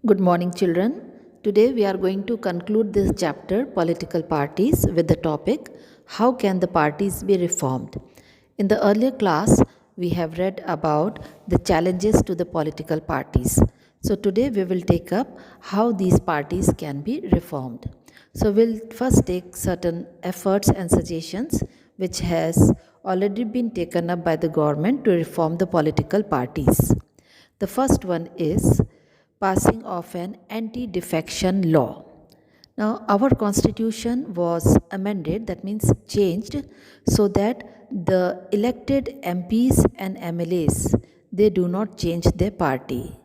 Good morning, children. Today we are going to conclude this chapter, Political Parties, with the topic How can the parties be reformed? In the earlier class, we have read about the challenges to the political parties. So today we will take up how these parties can be reformed. So we'll first take certain efforts and suggestions which has already been taken up by the government to reform the political parties. The first one is passing of an anti defection law. Now, our constitution was amended, that means changed, so that the elected MPs and MLAs they do not change their party.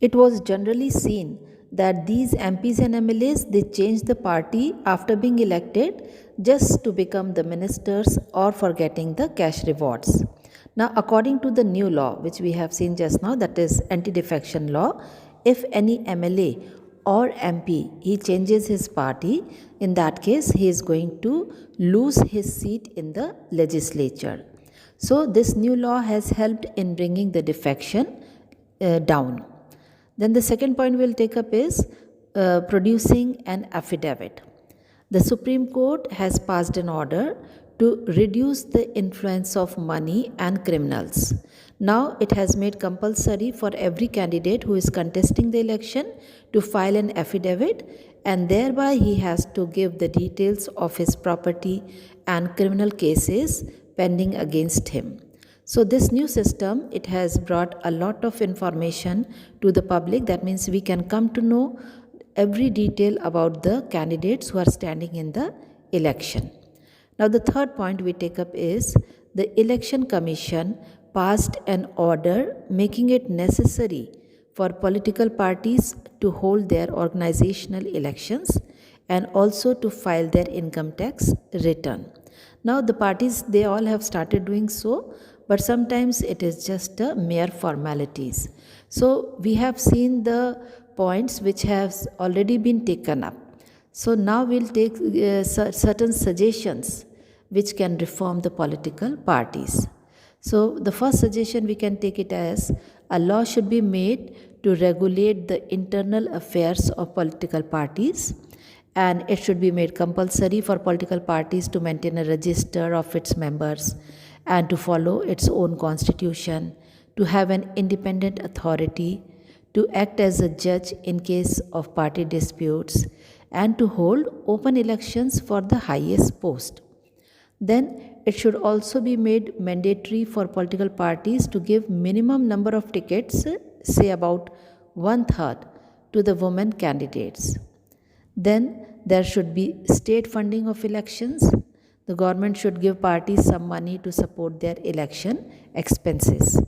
It was generally seen that these MPs and MLAs they change the party after being elected just to become the ministers or for getting the cash rewards. Now, according to the new law, which we have seen just now, that is anti-defection law, if any MLA or MP he changes his party, in that case he is going to lose his seat in the legislature. So, this new law has helped in bringing the defection down. Then the second point we'll take up is producing an affidavit. The Supreme Court has passed an order to reduce the influence of money and criminals. Now it has made compulsory for every candidate who is contesting the election to file an affidavit, and thereby he has to give the details of his property and criminal cases pending against him. So this new system, it has brought a lot of information to the public. That means we can come to know every detail about the candidates who are standing in the election. Now the third point we take up is the Election Commission passed an order making it necessary for political parties to hold their organizational elections and also to file their income tax return. Now the parties they all have started doing so, but sometimes it is just a mere formalities. So we have seen the points which have already been taken up. So now we'll take certain suggestions which can reform the political parties. So the first suggestion we can take it as a law should be made to regulate the internal affairs of political parties, and it should be made compulsory for political parties to maintain a register of its members and to follow its own constitution, to have an independent authority, to act as a judge in case of party disputes, and to hold open elections for the highest post. Then it should also be made mandatory for political parties to give minimum number of tickets, say about 1/3, to the women candidates. Then there should be state funding of elections. The government should give parties some money to support their election expenses.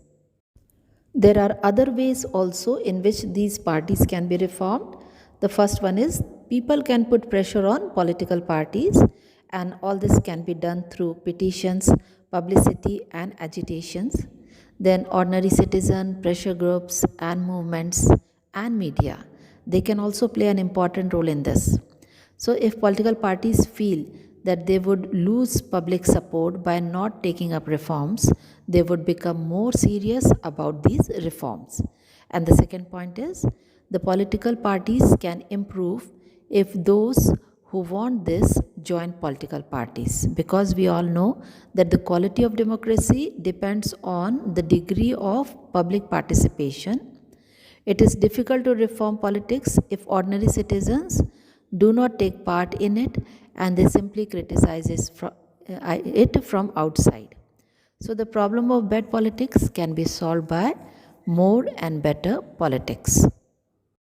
There are other ways also in which these parties can be reformed. The first one is people can put pressure on political parties, and all this can be done through petitions, publicity, and agitations. Then ordinary citizen, pressure groups, and movements, and media, they can also play an important role in this. So if political parties feel that they would lose public support by not taking up reforms, they would become more serious about these reforms. And the second point is the political parties can improve if those who want this join political parties, because we all know that the quality of democracy depends on the degree of public participation. It is difficult to reform politics if ordinary citizens do not take part in it and they simply criticize it from outside. So the problem of bad politics can be solved by more and better politics.